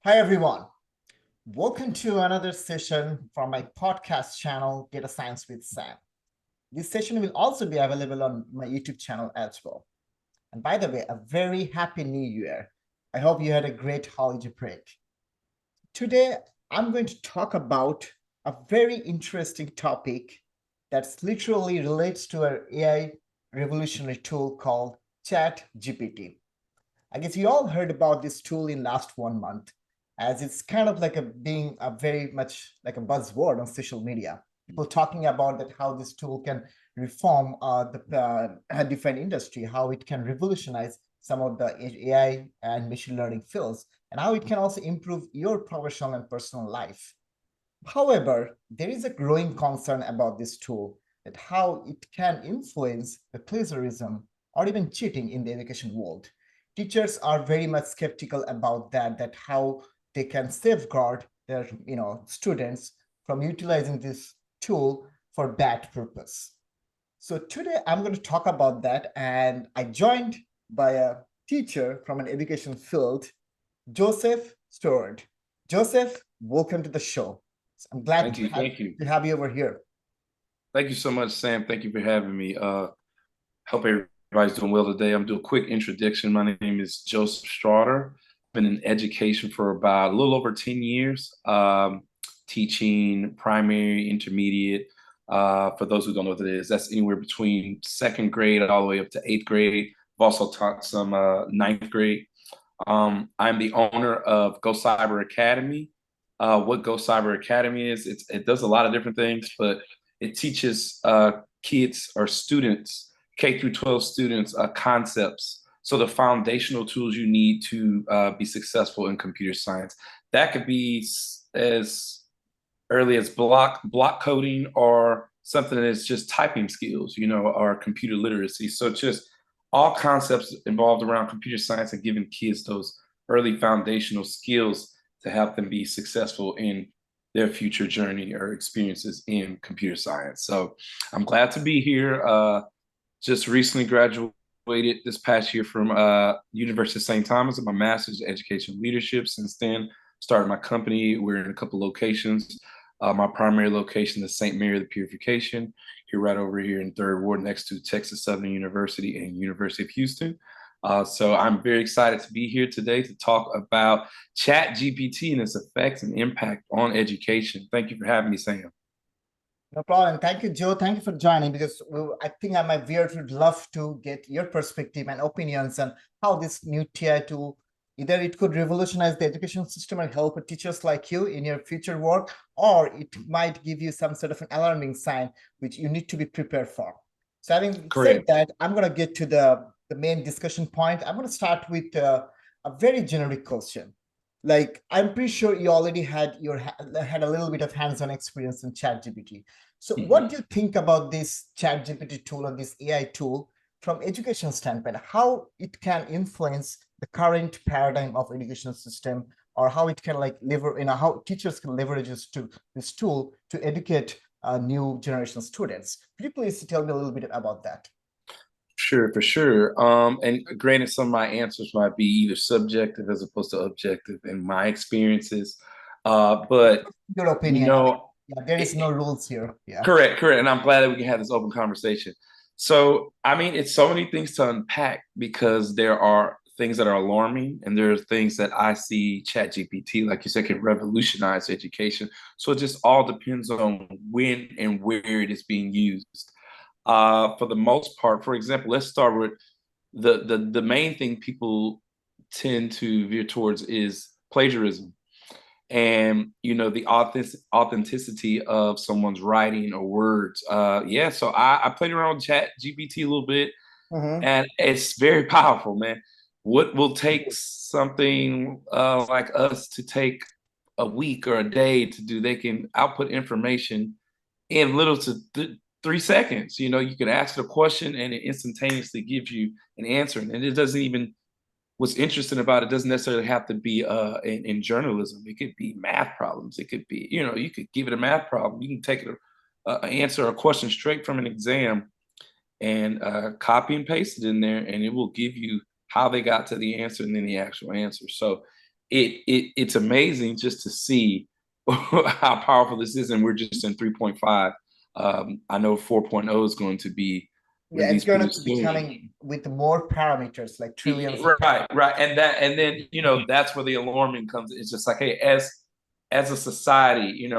Hi, everyone. Welcome to another session from my podcast channel, Data Science with Sam. This session will also be available on my YouTube channel as well. And by the way, a very happy new year. I hope you had a great holiday break. Today, I'm going to talk about a very interesting topic that's literally relates to our AI revolutionary tool called ChatGPT. I guess you all heard about this tool in last 1 month, as it's kind of like being a very much like a buzzword on social media. People talking about that how this tool can reform the different industry, how it can revolutionize some of the AI and machine learning fields, and how it can also improve your professional and personal life. However, there is a growing concern about this tool, that how it can influence the plagiarism or even cheating in the education world. Teachers are very much skeptical about that how they can safeguard their students from utilizing this tool for bad purpose. So today I'm going to talk about that, and I joined by a teacher from an education field, Joseph Stewart. Joseph, welcome to the show. I'm glad Thank you. Thank you. to have you over here. Thank you so much, Sam. Thank you for having me. Hope everybody's doing well today. I'm doing a quick introduction. My name is Joseph Strader. Been in education for about a little over 10 years, teaching primary, intermediate. For those who don't know what it is, that's anywhere between second grade all the way up to eighth grade. I've also taught some ninth grade. I'm the owner of Go Cyber Academy. What Go Cyber Academy is, it does a lot of different things, but it teaches kids or students, K through 12 students, concepts. So the foundational tools you need to be successful in computer science. That could be as early as block coding, or something that's just typing skills, or computer literacy. So just all concepts involved around computer science and giving kids those early foundational skills to help them be successful in their future journey or experiences in computer science. So I'm glad to be here. Just recently graduated this past year from University of St. Thomas with my master's in education leadership. Since then, started my company. We're in a couple locations. My primary location is St. Mary of the Purification, here right over here in Third Ward, next to Texas Southern University and University of Houston. So I'm very excited to be here today to talk about ChatGPT and its effects and impact on education. Thank you for having me, Sam. No problem. Thank you, Joe. Thank you for joining, because I think my viewers would love to get your perspective and opinions on how this new TI tool, either it could revolutionize the education system and help teachers like you in your future work, or it might give you some sort of an alarming sign which you need to be prepared for. So having said Correct. that, I'm going to get to the main discussion point. I'm going to start with a very generic question. Like, I'm pretty sure you already had had a little bit of hands-on experience in ChatGPT. So what Mhm. do you think about this ChatGPT tool or this AI tool from education standpoint? How it can influence the current paradigm of education system, or how it can like lever, how teachers can leverage this tool to educate new generation students? Could you please tell me a little bit about that? Sure, for sure. And granted, some of my answers might be either subjective as opposed to objective in my experiences. But Your you opinion. know, Yeah, there is it, no rules here. Yeah. correct, correct. And I'm glad that we can have this open conversation. So, I mean, it's so many things to unpack because there are things that are alarming and there are things that I see ChatGPT, like you said, can revolutionize education. So it just all depends on when and where it is being used. For the most part, for example, let's start with the main thing people tend to veer towards is plagiarism, and the authenticity of someone's writing or words. Yeah, so I played around with Chat GPT a little bit, Mm-hmm. and it's very powerful, man. What will take something like us to take a week or a day to do, they can output information in little to 3 seconds. You can ask it a question and it instantaneously gives you an answer, and it doesn't even, what's interesting about it doesn't necessarily have to be in journalism. It could be math problems. It could be, you could give it a math problem. You can take answer a question straight from an exam and copy and paste it in there, and it will give you how they got to the answer and then the actual answer. So it's amazing just to see how powerful this is, and we're just in 3.5. I know 4.0 is going to be Yeah, it's released going pretty to be soon. coming with more parameters, like trillions of Right, right, and then that's where the alarming comes. It's just like, hey, as a society,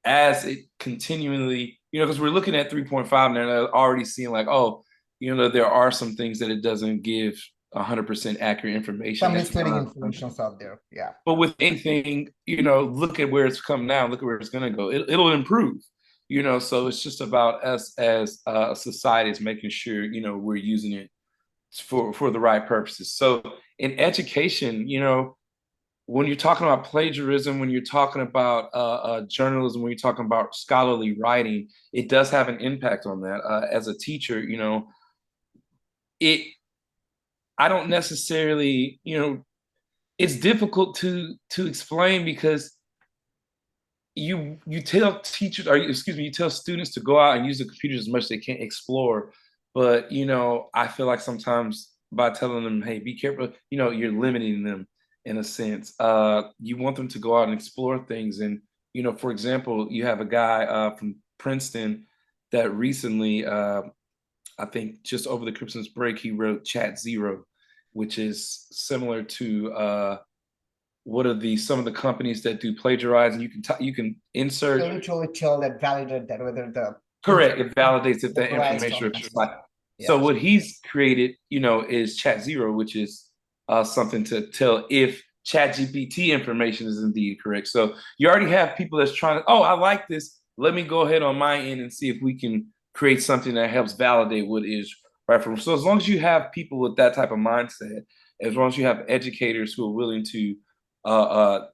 as it continually, because we're looking at 3.5 and they're already seeing like, oh, there are some things that it doesn't give 100% accurate information some at misleading times. information out there. Yeah. But with anything, look at where it's come now, look at where it's going to go. It'll improve, so it's just about us as a society is making sure, we're using it for the right purposes. So in education, when you're talking about plagiarism, when you're talking about journalism, when you're talking about scholarly writing, it does have an impact on that. As a teacher, it I don't necessarily, it's difficult to explain because you tell teachers, or excuse me, you tell students to go out and use the computers as much as they can explore, but I feel like sometimes by telling them, hey, be careful, you're limiting them in a sense. You want them to go out and explore things, and for example, you have a guy from Princeton that recently, I think just over the Christmas break, he wrote Chat Zero, which is similar to what are some of the companies that do plagiarize, and you can insert. So literally tell that, validate that whether the Correct. It validates if that authorized or information not. is right. So Yeah. what he's created, is Chat Zero, which is something to tell if ChatGPT information is indeed correct. So you already have people that's trying to, oh, I like this. Let me go ahead on my end and see if we can create something that helps validate what is right from. So as long as you have people with that type of mindset, as long as you have educators who are willing to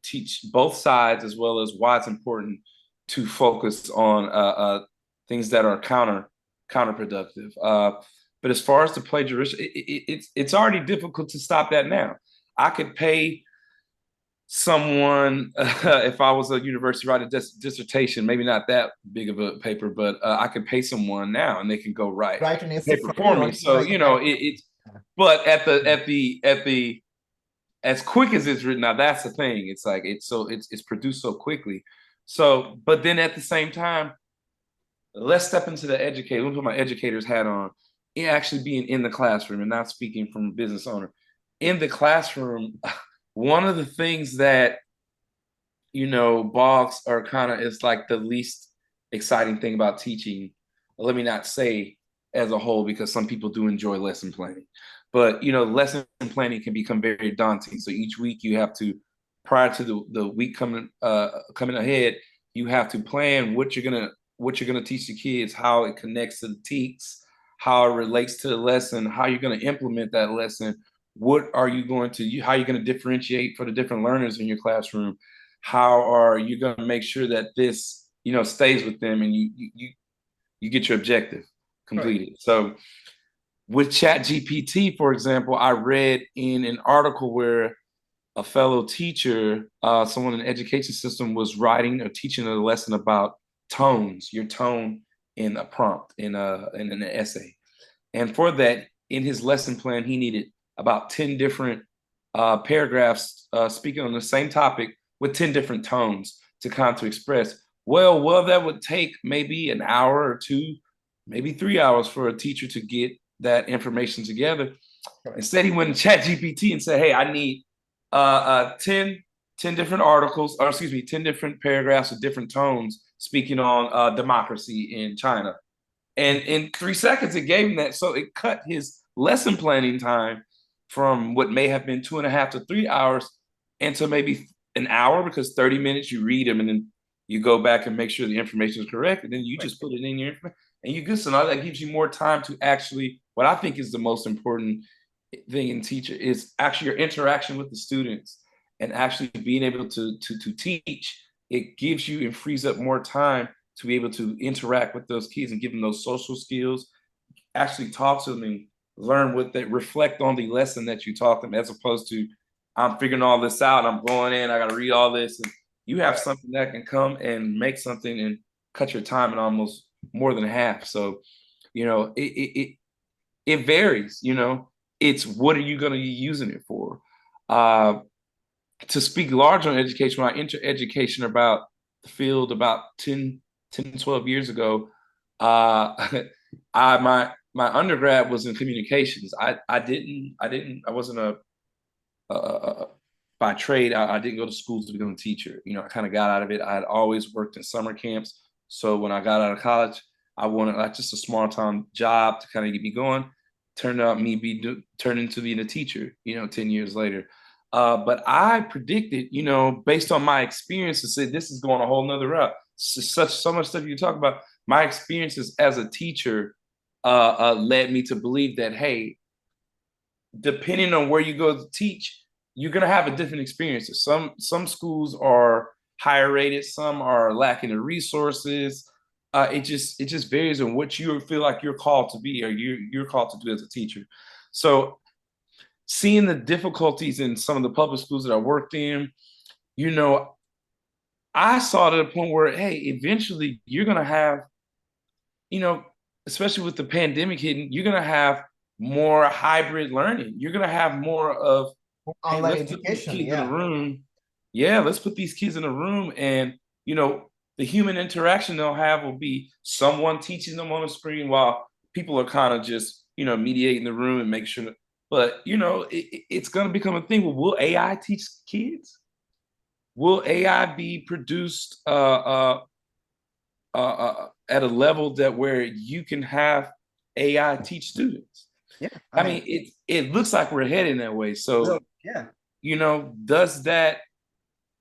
teach both sides, as well as why it's important to focus on things that are counterproductive. But as far as the plagiarism, it's already difficult to stop that now. I could pay someone if I was a university write a dissertation, maybe not that big of a paper, but I could pay someone now and they can go write Write an essay paper for for you, or me. So it's but at the as quick as it's written, now that's the thing. It's like it's produced so quickly. So, but then at the same time, let's step into the educator. Let me put my educator's hat on. It actually being in the classroom and not speaking from a business owner. In the classroom, one of the things that blogs are kind of, it's like the least exciting thing about teaching. Let me not say as a whole, because some people do enjoy lesson planning, but lesson planning can become very daunting. So each week you have to, prior to the week coming ahead, you have to plan what you're gonna teach the kids, how it connects to the teaks, how it relates to the lesson, how you're gonna implement that lesson, what are you going to, how you're gonna differentiate for the different learners in your classroom, how are you going to make sure that this stays with them and you get your objective completed. Right. So with ChatGPT, for example, I read in an article where a fellow teacher, someone in the education system, was writing or teaching a lesson about tones, your tone in a prompt, in an essay. And for that, in his lesson plan, he needed about 10 different paragraphs speaking on the same topic with 10 different tones to kind of express. Well, that would take maybe an hour or two, maybe 3 hours for a teacher to get that information together. Correct. Instead, he went to ChatGPT and said, hey, I need 10 different articles, or excuse me, 10 different paragraphs with different tones speaking on democracy in China. And in 3 seconds, it gave him that. So it cut his lesson planning time from what may have been 2.5 to 3 hours into maybe an hour, because 30 minutes you read them and then you go back and make sure the information is correct. And then you just put it in your information and you good. So now that gives you more time to actually, what I think is the most important thing in teacher is actually your interaction with the students and actually being able to teach. It gives you and frees up more time to be able to interact with those kids and give them those social skills, actually talk to them and learn what they reflect on the lesson that you taught them, as opposed to, I'm figuring all this out, I'm going in, I got to read all this. And you have something that can come and make something and cut your time in almost more than half. So, it varies, it's what are you going to be using it for? to speak large on education, when I entered education about the field about 12 years ago, my undergrad was in communications. I wasn't by trade. I didn't go to school to become a teacher. You know, I kind of got out of it. I had always worked in summer camps. So when I got out of college, I wanted like just a small time job to kind of get me going. Turned out turned into being a teacher, 10 years later. But I predicted, based on my experiences, said this is going a whole nother route. So much stuff you talk about. My experiences as a teacher led me to believe that, hey, depending on where you go to teach, you're gonna have a different experiences. Some schools are higher rated, some are lacking in resources. It just varies on what you feel like you're called to be or you're called to do as a teacher. So seeing the difficulties in some of the public schools that I worked in, you know, I saw to the point where, hey, eventually you're gonna have, you know, especially with the pandemic hitting, you're gonna have more hybrid learning. You're gonna have more of, hey, Online let's put these education, kids in a yeah. room. Yeah, let's put these kids in a room, and the human interaction they'll have will be someone teaching them on a screen while people are kind of just mediating the room and make sure. But it's going to become a thing. Well, will AI teach kids? Will AI be produced at a level that where you can have AI teach students? Yeah, I mean, it looks like we're heading that way. So, yeah. does that,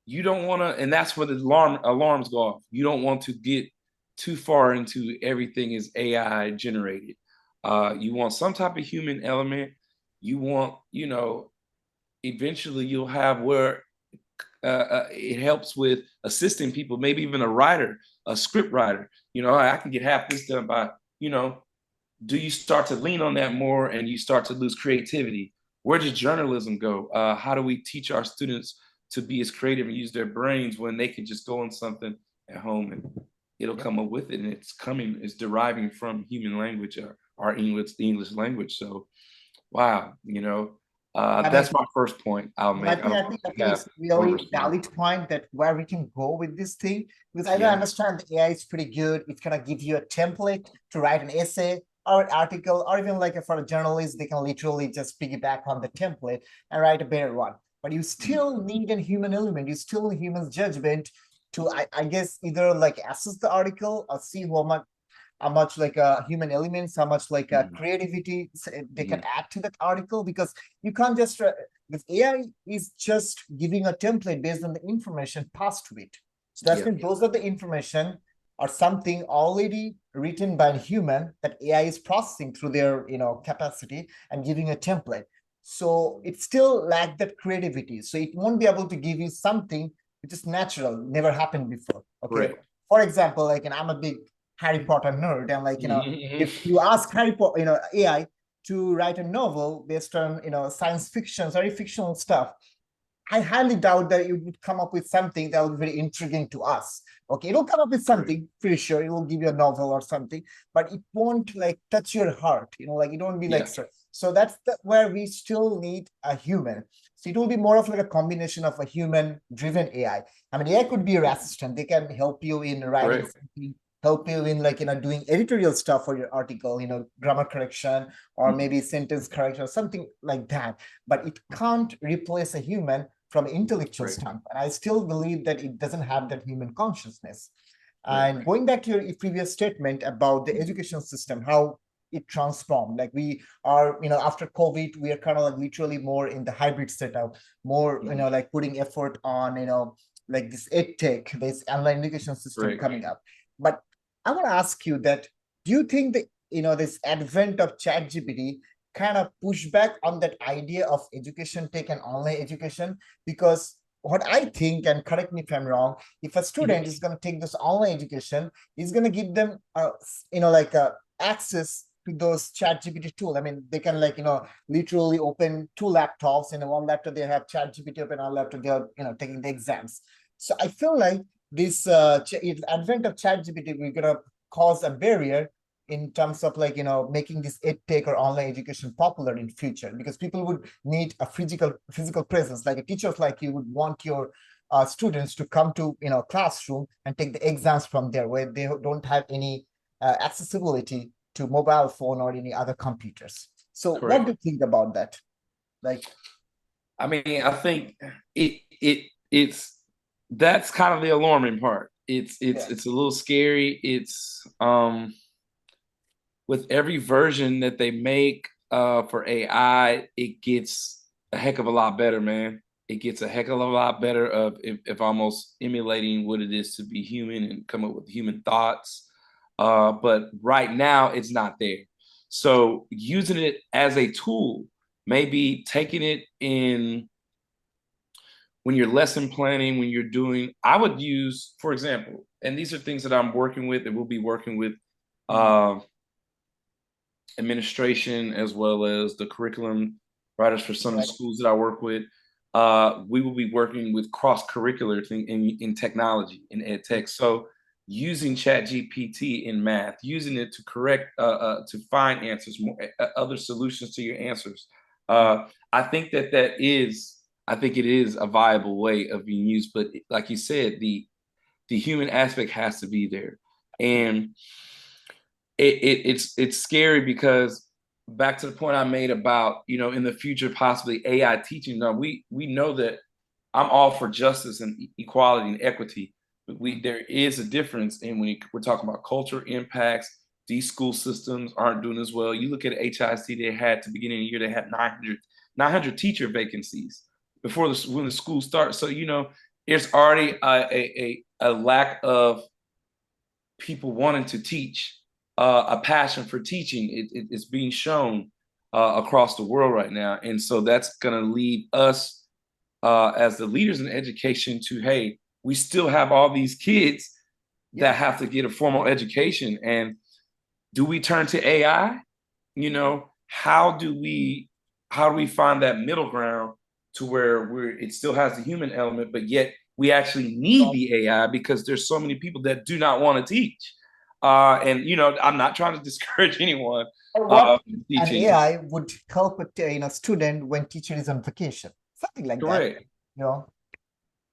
you don't want to, and that's where the alarms go off. You don't want to get too far into everything is AI generated. You want some type of human element. You want, eventually you'll have where it helps with assisting people, maybe even a writer, a script writer. I can get half this done by, do you start to lean on that more and you start to lose creativity? Where does journalism go? How do we teach our students to be as creative and use their brains when they can just go on something at home and it'll come up with it, and it's deriving from human language or our English language. So, wow, I mean, that's my first point I'll I make. I think don't I know think if I you think have it's more really response. valid point that where we can go with this thing, because I don't Yeah. understand the AI is pretty good. It's gonna give you a template to write an essay or an article, or even like for a journalist, they can literally just piggyback on the template and write a better one. But you still need a human element. You still need human judgment to, I guess, either like assess the article or see how much like human elements, how much like Mhm. creativity they can Mhm. add to that article, because you can't just because AI is just giving a template based on the information passed to it. So that's Yeah. when those are the information or something already written by a human that AI is processing through their capacity and giving a template. So it still lack that creativity. So it won't be able to give you something which is natural, never happened before. Okay. Right. For example, like, and I'm a big Harry Potter nerd, and like, Mhm. if you ask Harry Potter, AI to write a novel based on science fiction, very fictional stuff, I highly doubt that it would come up with something that will be very intriguing to us. Okay, it'll come up with Right. something, pretty sure it will give you a novel or something, but it won't like touch your heart, like it won't be like Yeah. so. So that's where we still need a human. So it will be more of like a combination of a human driven AI. I mean, AI could be your assistant. They can help you in writing Right. something, help you in like doing editorial stuff for your article, grammar correction or Mhm. maybe sentence correction or something like that. But it can't replace a human from an intellectual Right. standpoint. I still believe that it doesn't have that human consciousness. Right. And going back to your previous statement about the education system, how it transformed, like we are, after COVID, we are kind of like literally more in the hybrid setup, more, Mhm. like putting effort on, like this edtech, this online education system Right. coming up. But I want to ask you that, do you think that, this advent of ChatGPT kind of push back on that idea of education tech and online education? Because what I think, and correct me if I'm wrong, if a Mhm. student is going to take this online education, is going to give them like access to those ChatGPT tool. I mean, they can like literally open two laptops. In one laptop they have ChatGPT open, on laptop they are taking the exams. So I feel like this advent of ChatGPT, we're gonna cause a barrier in terms of like, making this edtech or online education popular in future, because people would need a physical presence. Like a teacher like you would want your students to come to, classroom and take the exams from there, where they don't have any accessibility to mobile phone or any other computers. So what do Correct. you think about that? Like, I mean, I think it's that's kind of the alarming part. yeah, It's a little scary. It's with every version that they make for AI, it gets a heck of a lot better, man. It gets a heck of a lot better of if almost emulating what it is to be human and come up with human thoughts. But right now, it's not there. So using it as a tool, maybe taking it in when you're lesson planning, when you're doing, I would use, for example, and these are things that I'm working with and we'll be working with uh, administration as well as the curriculum writers for some of the right. schools that I work with. We will be working with cross-curricular thing in technology, in ed tech. So using ChatGPT in math, using it to correct, to find answers, more other solutions to your answers. I think I think it is a viable way of being used. But like you said, the human aspect has to be there, and it's scary because back to the point I made about in the future possibly AI teaching. Now we know that I'm all for justice and equality and equity, but there is a difference in when we're talking about culture impacts. These school systems aren't doing as well. You look at HIC, they had to beginning of the year they had 900 teacher vacancies before when the school starts. So there's already a lack of people wanting to teach, a passion for teaching. It's being shown across the world right now. And so that's going to lead us as the leaders in education to, hey, we still have all these kids Yeah. that have to get a formal education. And do we turn to AI? How do we find that middle ground to where it still has the human element, but yet we actually need So, the AI because there's so many people that do not want to teach. And I'm not trying to discourage anyone or what from an teaching. AI would help a student when teacher is on vacation, something like that. Correct. You know,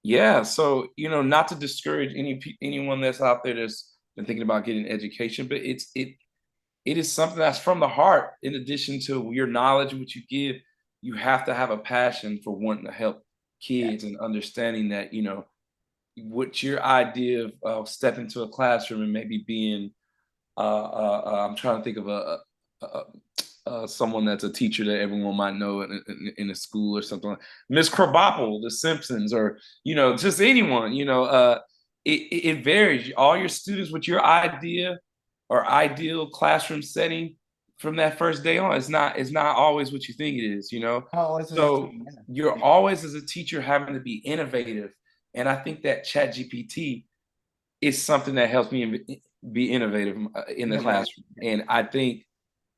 Yeah. So not to discourage anyone that's out there that's been thinking about getting education, but it is something that's from the heart. In addition to your knowledge, what you give, you have to have a passion for wanting to help yeah, kids and understanding that, what your idea of stepping to a classroom and maybe being, I'm trying to think of someone that's a teacher that everyone might know in a school or something like Miss Krabappel, The Simpsons, or just anyone. It varies. All your students with your idea or ideal classroom setting from that first day on, it's not always what you think it is. oh, it's just, So you're always as a teacher having to be innovative, and I think that ChatGPT is something that helps me be innovative in the innovative. classroom. And I think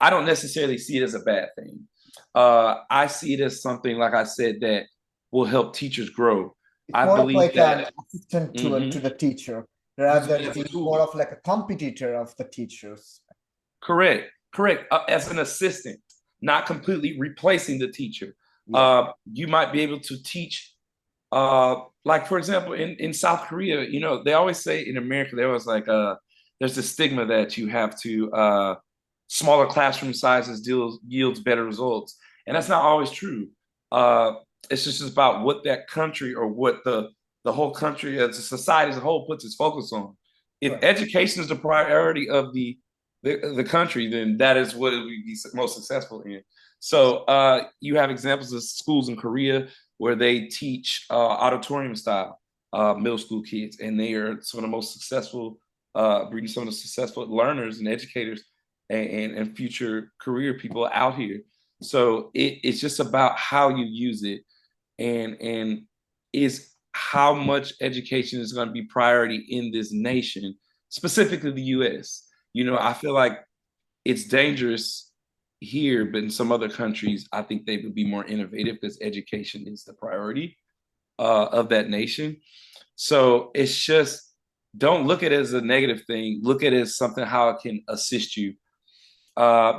I don't necessarily see it as a bad thing. I see it as something, like I said, that will help teachers grow. It's I more of believe like an that assistant to mhm, the teacher, rather using it than as a being more tool. of like a competitor of the teachers. Correct, correct. As an assistant, not completely replacing the teacher. Yeah, You might be able to teach, like for example, in South Korea, they always say in America, they always like, there's this stigma that you have to, smaller classroom sizes yields better results, and that's not always true. Uh, it's just about what that country or what the whole country as a society as a whole puts its focus on. If right. education is the priority of the country, then that is what it would be most successful in. So you have examples of schools in Korea where they teach auditorium style middle school kids, and they are some of the most successful, breeding some of the successful learners and educators and future career people out here. So it's just about how you use it, and is how much education is going to be priority in this nation, specifically the U.S. Right. I feel like it's dangerous here, but in some other countries, I think they would be more innovative because education is the priority of that nation. So it's just don't look at it as a negative thing. Look at it as something how it can assist you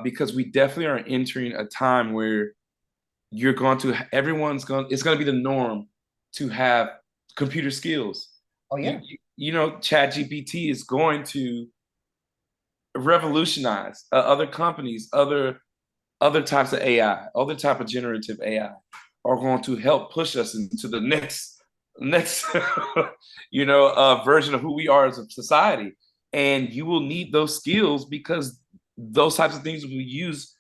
because we definitely are entering a time where it's going to be the norm to have computer skills. Oh yeah. ChatGPT is going to revolutionize other companies, other types of AI, other type of generative AI are going to help push us into the next version of who we are as a society. And you will need those skills because those types of things we use,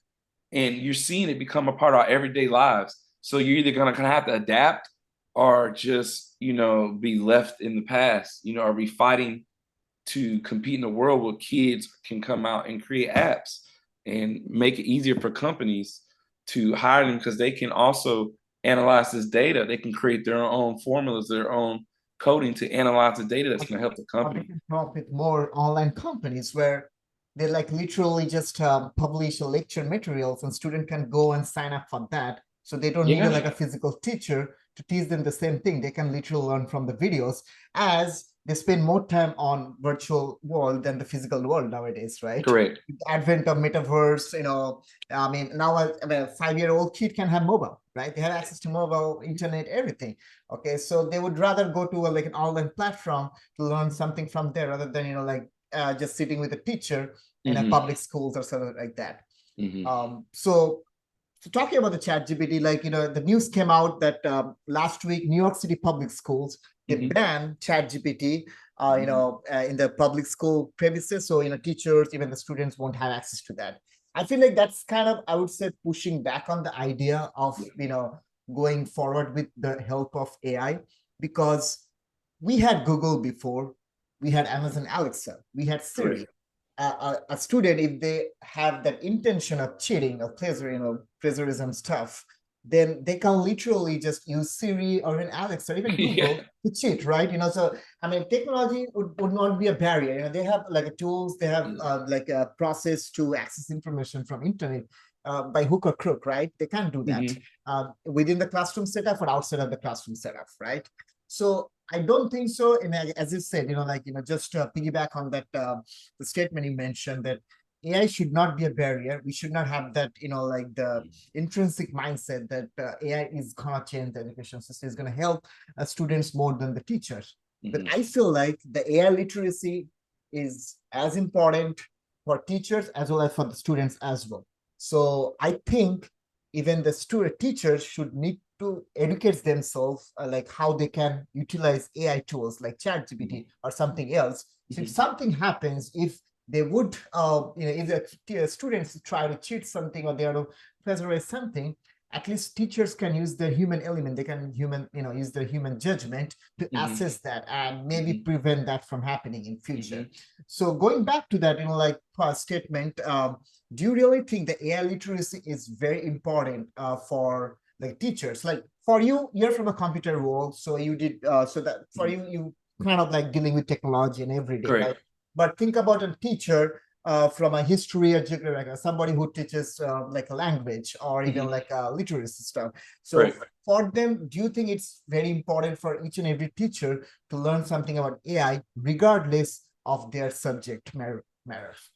and you're seeing it become a part of our everyday lives. So you're either going to kind of have to adapt or just be left in the past. Are we fighting to compete in a world where kids can come out and create apps and make it easier for companies to hire them, because they can also analyze this data. They can create their own formulas, their own coding to analyze the data that's going to help the Or they company. can come up with more online companies where they like literally just publish lecture materials and student can go and sign up for that. So they don't need Yeah, like a physical teacher to teach them the same thing. They can literally learn from the videos, as they spend more time on virtual world than the physical world nowadays, right? correct. With the advent of metaverse, I mean, now a 5-year-old kid can have mobile, right? They have access to mobile, internet, everything. Okay, so they would rather go to like an online platform to learn something from there rather than just sitting with a teacher in a public schools or something like that. So talking about the ChatGPT, the news came out that last week New York City public schools, they banned ChatGPT in the public school premises. So teachers, even the students won't have access to that. I feel like that's kind of, I would say, pushing back on the idea of going forward with the help of AI, because we had Google before, we had Amazon Alexa, we had Siri. Correct. A student, if they have that intention of cheating or plagiarism stuff, then they can literally just use Siri or even Alexa or even Google to cheat, right? So I mean, technology would not be a barrier. They have like tools, they have like a process to access information from internet by hook or crook, right? They can't do that within the classroom setup or outside of the classroom setup, right? So I don't think so. And as you said, just to piggyback on that, the statement you mentioned that AI should not be a barrier. We should not have that, like the intrinsic mindset that AI is gonna change the education system, is gonna help students more than the teachers. But I feel like the AI literacy is as important for teachers as well as for the students as well. So I think even the teachers should need to educate themselves like how they can utilize AI tools like ChatGPT or something else. So if something happens, if they would, if the students try to cheat something or they are to plagiarize something, at least teachers can use their human element. They can use their human judgment to assess that and maybe prevent that from happening in future. So going back to that, statement, do you really think the AI literacy is very important for like teachers? Like for you, you're from a computer world, so you did so that for you kind of like dealing with technology and every day, right? But think about a teacher from a history or geography, like somebody who teaches like a language or even like a literacy stuff. So for them, do you think it's very important for each and every teacher to learn something about AI regardless of their subject matter?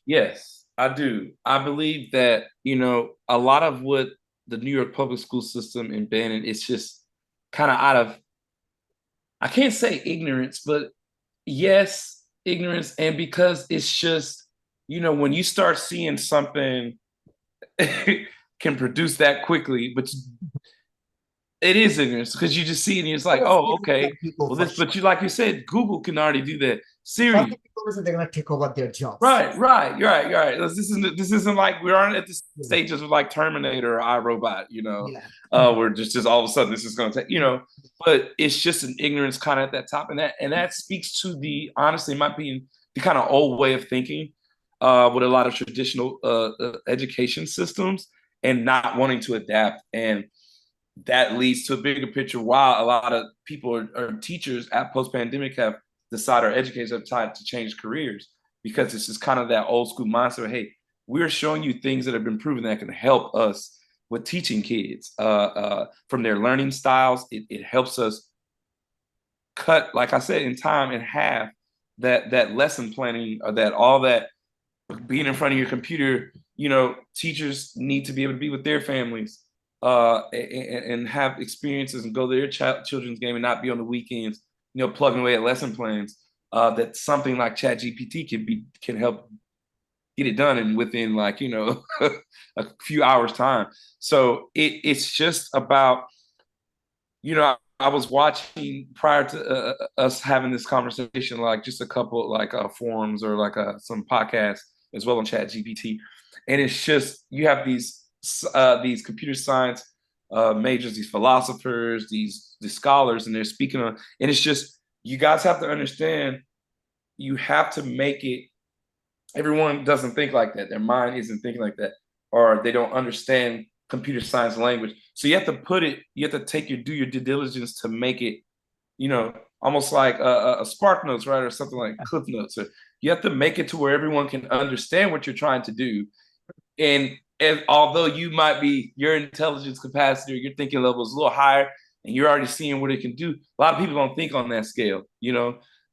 Yes, I do. I believe that, a lot of what the New York public school system embedded, it's just kind of out of, I can't say ignorance, but yes, ignorance. And because it's just, when you start seeing something can produce that quickly, but it is ignorance because you just see it and it's like, oh, okay. Well, but like you said, Google can already do that. Siri. They're gonna take over their jobs. Right. You're right. This isn't like we aren't at the stages of like Terminator or iRobot, where just all of a sudden this is gonna take, but it's just an ignorance kind of at that top. And that speaks to the, honestly, in my opinion, the kind of old way of thinking with a lot of traditional education systems and not wanting to adapt. And that leads to a bigger picture. While a lot of people or teachers at post-pandemic have decided, or educators have tried to change careers, because it's just kind of that old school mindset. Hey, we're showing you things that have been proven that can help us with teaching kids from their learning styles. It helps us cut, like I said, in time in half that lesson planning, or that all that being in front of your computer, teachers need to be able to be with their families and have experiences and go to their children's game and not be on the weekends, plugging away at lesson plans. That something like ChatGPT can help get it done and within like, a few hours time. So it's just about, I was watching prior to us having this conversation, like just a couple like forums or like some podcasts as well on ChatGPT, and it's just you have these computer science majors, these philosophers, these scholars, and they're speaking on, and it's just you guys have to understand, you have to make it. Everyone doesn't think like that. Their mind isn't thinking like that, or they don't understand computer science language. So you have to do your due diligence to make it, almost like a Spark Notes, right? Or something like Cliff Notes. Or you have to make it to where everyone can understand what you're trying to do. And although your intelligence capacity or your thinking level is a little higher and you're already seeing what it can do, a lot of people don't think on that scale,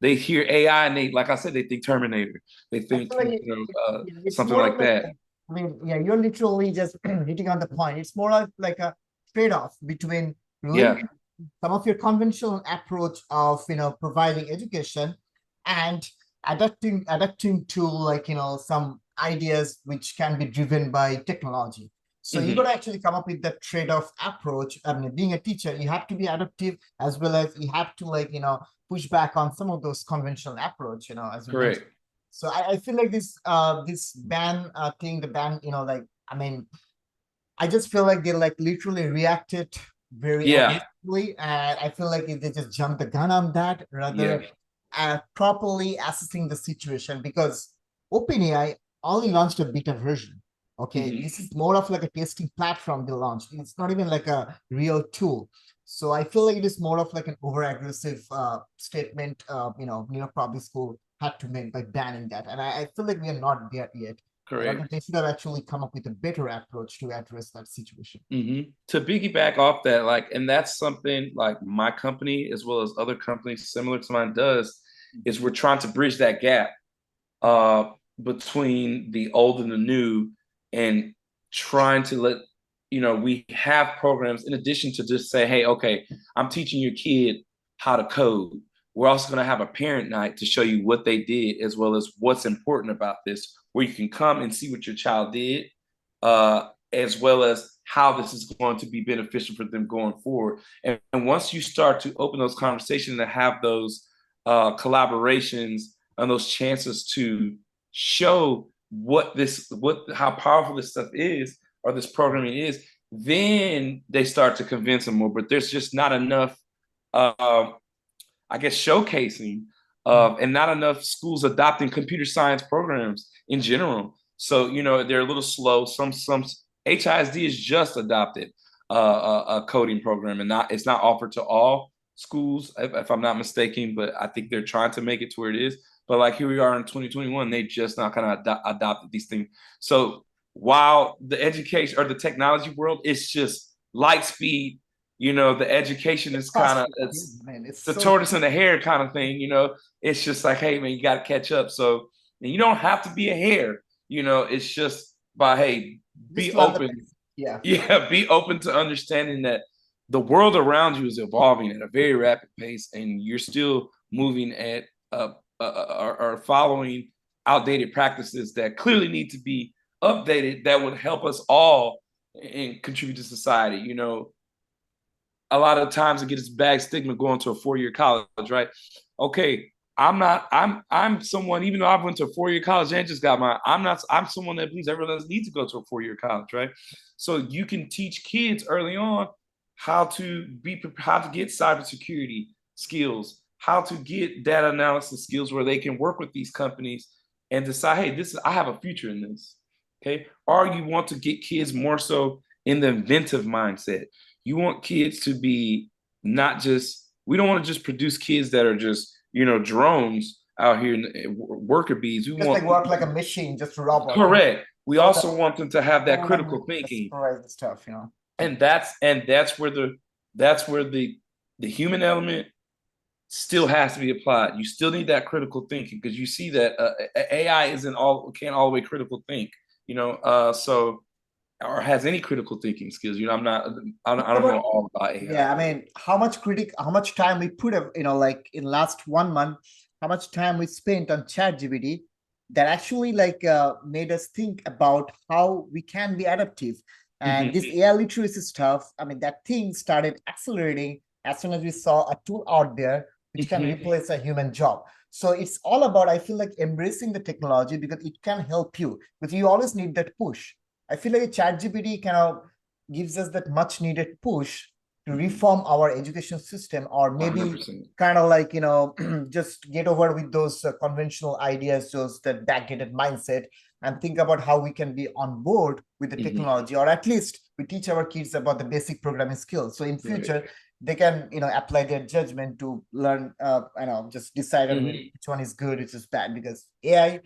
They hear AI and like I said, they think Terminator. They think, Like it's something more like of that. I mean, yeah, you're literally just hitting on the point. It's more like a trade-off between Yeah. some of your conventional approach of providing education and adapting to like some ideas which can be driven by technology. So you got to actually come up with that trade-off approach. I mean, being a teacher, you have to be adaptive as well as you have to like push back on some of those conventional approach, as you Correct. mentioned. So I feel like this ban thing, the ban, like I mean, I just feel like they like literally reacted very aggressively, and I feel like they just jumped the gun on that rather properly assessing the situation, because OpenAI only launched a beta version. Okay, this is more of like a testing platform they launched. It's not even like a real tool. So I feel like it is more of like an over aggressive statement. Probably school had to make by banning that, and I feel like we are not there yet. Correct. They should have actually come up with a better approach to address that situation. To piggyback off that, like, and that's something like my company as well as other companies similar to mine does, is we're trying to bridge that gap between the old and the new, and trying to let we have programs in addition to just say, hey, okay, I'm teaching your kid how to code. We're also going to have a parent night to show you what they did as well as what's important about this, where you can come and see what your child did, as well as how this is going to be beneficial for them going forward. And once you start to open those conversations and have those collaborations and those chances to show how powerful this stuff is, or this programming is, then they start to convince them more. But there's just not enough, I guess, showcasing and not enough schools adopting computer science programs in general. So, they're a little slow. Some HISD has just adopted a coding program, and it's not offered to all schools, if I'm not mistaken, but I think they're trying to make it to where it is. But like here we are in 2021, they just not kind of adopted these things. So while the education or the technology world is just light speed, the education is kind of it's the tortoise and the hare kind of thing. It's just like, hey man, you got to catch up. So, and you don't have to be a hare. It's just by, hey, be open. Be open to understanding that the world around you is evolving at a very rapid pace, and you're still moving at or following outdated practices that clearly need to be updated, that would help us all and contribute to society. A lot of times it gets bad stigma going to a 4-year college, right? Okay, I'm someone, even though I went to a 4-year college and just got I'm someone that believes everyone else needs to go to a 4-year college, right? So you can teach kids early on how to get cybersecurity skills, how to get data analysis skills, where they can work with these companies and decide, hey, I have a future in this. Okay. Or you want to get kids more so in the inventive mindset. You want kids to be we don't want to just produce kids that are just, drones out here, worker bees. We just want like work like a machine, just a robot. Correct. We also want them to have that critical thinking. Stuff, And that's where the human element still has to be applied. You still need that critical thinking because you see that AI isn't can't all the way critical think, you know. So or has any critical thinking skills. You know, I don't know all about AI. Yeah, I mean, how much time we put, like in last 1 month, how much time we spent on ChatGPT that actually made us think about how we can be adaptive. And this AI literacy stuff, I mean, that thing started accelerating as soon as we saw a tool out there which can replace a human job. So it's all about, I feel like, embracing the technology because it can help you, but you always need that push. I feel like a ChatGPT kind of gives us that much needed push to reform our education system, or maybe 100%. kind of like just get over with those conventional ideas, those that backdated mindset, and think about how we can be on board with the technology, or at least we teach our kids about the basic programming skills, so in future they can apply their judgment to learn, just decide on which one is good, which is bad, because AI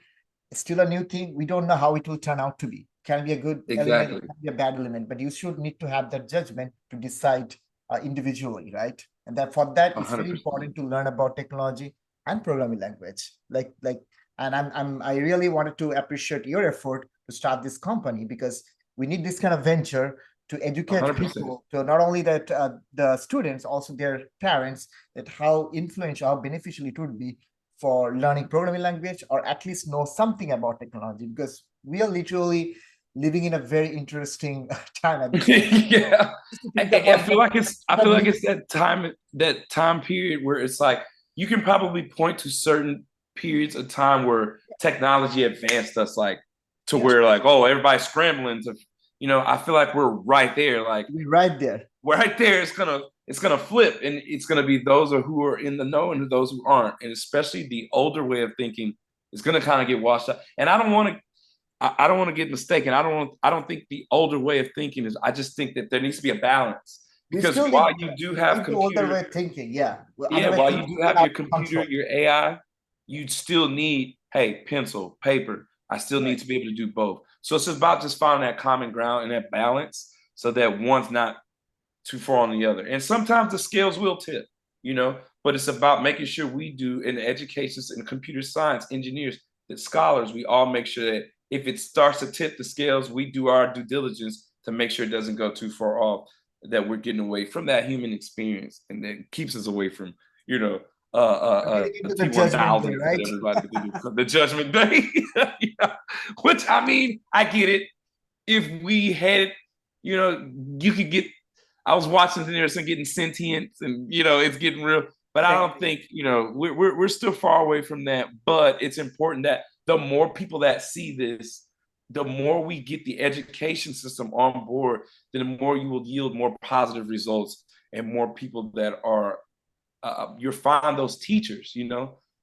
is still a new thing. We don't know how it will turn out to be. Can be a good element, can be a bad element, but you should need to have that judgment to decide individually, right? And that for that, it's very 100%. important to learn about technology and programming language. And I really wanted to appreciate your effort to start this company, because we need this kind of venture to educate 100%. people, to not only that the students, also their parents, that how influential, how beneficial it would be for learning programming language, or at least know something about technology, because we are literally living in a very interesting time. Yeah, I feel like it's that time period where it's like you can probably point to certain periods of time where technology advanced us, like to where like, oh, everybody's scrambling to, I feel like we're right there, like we're right there. Right there, it's gonna flip, and it's gonna be those who are in the know and those who aren't, and especially the older way of thinking is gonna kind of get washed out. And I don't want to get mistaken. I don't think the older way of thinking is. I just think that there needs to be a balance, because while you do have the older way computer, of thinking, yeah, while you do have your computer, your AI, you still need, hey, pencil, paper. I still need to be able to do both. So it's about just finding that common ground and that balance, so that one's not too far on the other. And sometimes the scales will tip, but it's about making sure we do in the education and computer science, engineers, that scholars, we all make sure that if it starts to tip the scales, we do our due diligence to make sure it doesn't go too far off, that we're getting away from that human experience, and that keeps us away from, the T1000, right? the judgment day. Which, I mean, I get it. If we had, you could get, I was watching this and getting sentient, and it's getting real. But I don't think we're still far away from that. But it's important that the more people that see this, the more we get the education system on board, then the more you will yield more positive results, and more people that are you'll find those teachers.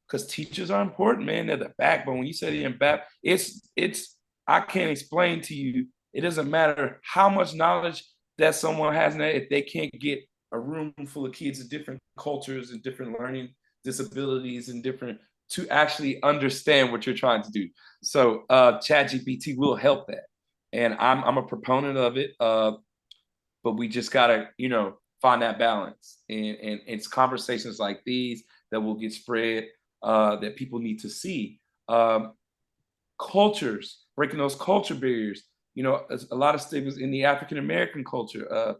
Because teachers are important, man. They're the backbone. When you say they're in back, it's I can't explain to you. It doesn't matter how much knowledge that someone has now, if they can't get a room full of kids of different cultures and different learning disabilities and different, to actually understand what you're trying to do. So ChatGPT will help that. And I'm a proponent of it. But we just gotta, find that balance. And it's conversations like these that will get spread, that people need to see. Cultures, breaking those culture barriers. A lot of stigmas in the African American culture,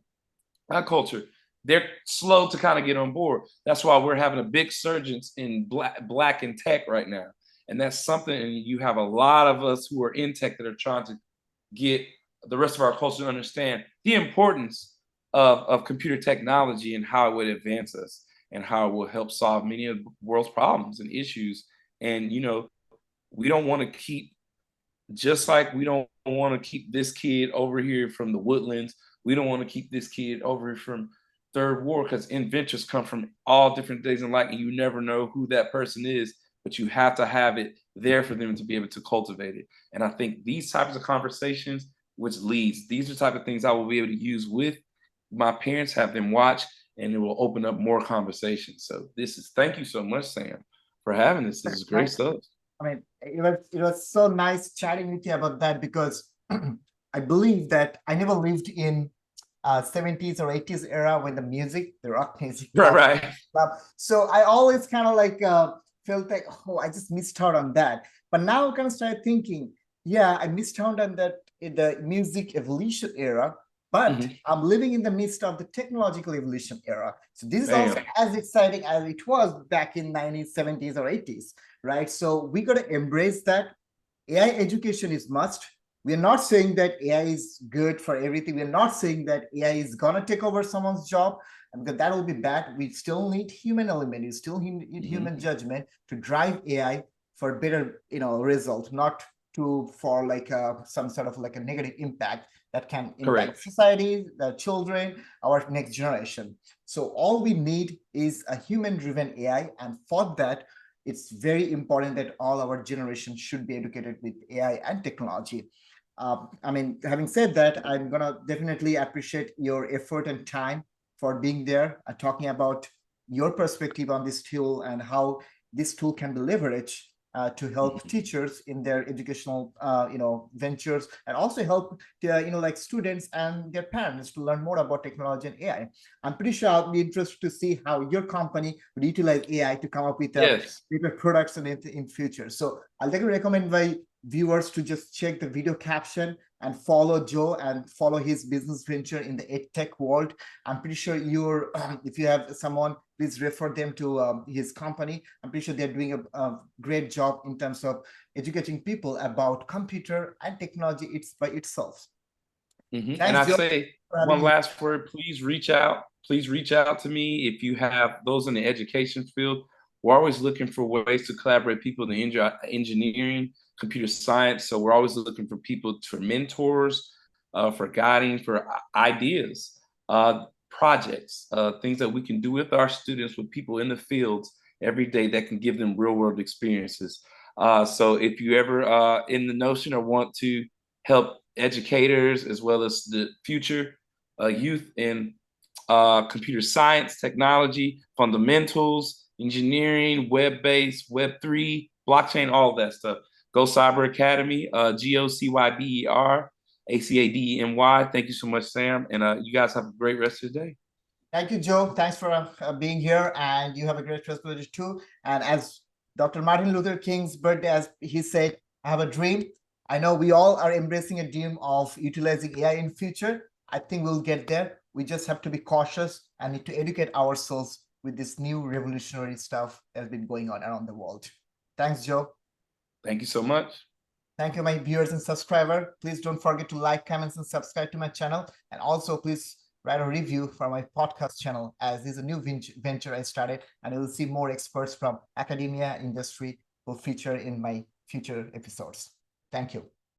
our culture, they're slow to kind of get on board. That's why we're having a big surgence in black in tech right now. And that's something, and you have a lot of us who are in tech that are trying to get the rest of our culture to understand the importance of computer technology and how it would advance us, and how it will help solve many of the world's problems and issues. And, we don't want to keep, just like we don't want to keep this kid over here from the woodlands. We don't want to keep this kid over here from third ward, because inventors come from all different days in life, and you never know who that person is, but you have to have it there for them to be able to cultivate it. And I think these types of conversations, these are the type of things I will be able to use with my parents, have them watch, and it will open up more conversations. So thank you so much, Sam, for having this. This is great stuff. I mean, it was so nice chatting with you about that, because I believe that I never lived in 70s or 80s era when the rock music. Right. So I always kind of like felt like, oh, I just missed out on that. But now I kind of started thinking, yeah, I missed out on that in the music evolution era, but I'm living in the midst of the technological evolution era. So this is also as exciting as it was back in 1970s or 80s, right? So we got to embrace that. AI education is must. We're not saying that AI is good for everything. We're not saying that AI is gonna take over someone's job, because that will be bad. We still need human element. We still need human judgment to drive AI for better, result, not for like some sort of like a negative impact that can impact society, the children, our next generation. So all we need is a human-driven AI, and for that, it's very important that all our generation should be educated with AI and technology. I mean, having said that, I'm gonna definitely appreciate your effort and time for being there and talking about your perspective on this tool and how this tool can be leveraged to help teachers in their educational, ventures, and also help like students and their parents to learn more about technology and AI. I'm pretty sure I'll be interested to see how your company would utilize AI to come up with better products in future. So I'll definitely recommend my viewers to just check the video caption and follow Joe and follow his business venture in the edtech world. I'm pretty sure if you have someone, please refer them to his company. I'm pretty sure they're doing a great job in terms of educating people about computer and technology by itself. And I say one last word, please reach out. Please reach out to me if you have those in the education field. We're always looking for ways to collaborate people in the engineering, computer science. So we're always looking for people, for mentors, for guiding, for ideas, projects, things that we can do with our students, with people in the fields every day that can give them real world experiences. So if you ever in the notion or want to help educators as well as the future youth in computer science, technology, fundamentals, engineering, web-based, Web3, blockchain, all of that stuff. Go Cyber Academy, GOCYBER, ACADEMY. Thank you so much, Sam. And you guys have a great rest of your day. Thank you, Joe. Thanks for being here, and you have a great rest of the day too. And as Dr. Martin Luther King's birthday, as he said, I have a dream. I know we all are embracing a dream of utilizing AI in future. I think we'll get there. We just have to be cautious and need to educate ourselves with this new revolutionary stuff that's been going on around the world. Thanks, Joe. Thank you so much. Thank you, my viewers and subscribers. Please don't forget to like, comments, and subscribe to my channel. And also, please write a review for my podcast channel, as this is a new venture I started, and you will see more experts from academia, industry will feature in my future episodes. Thank you.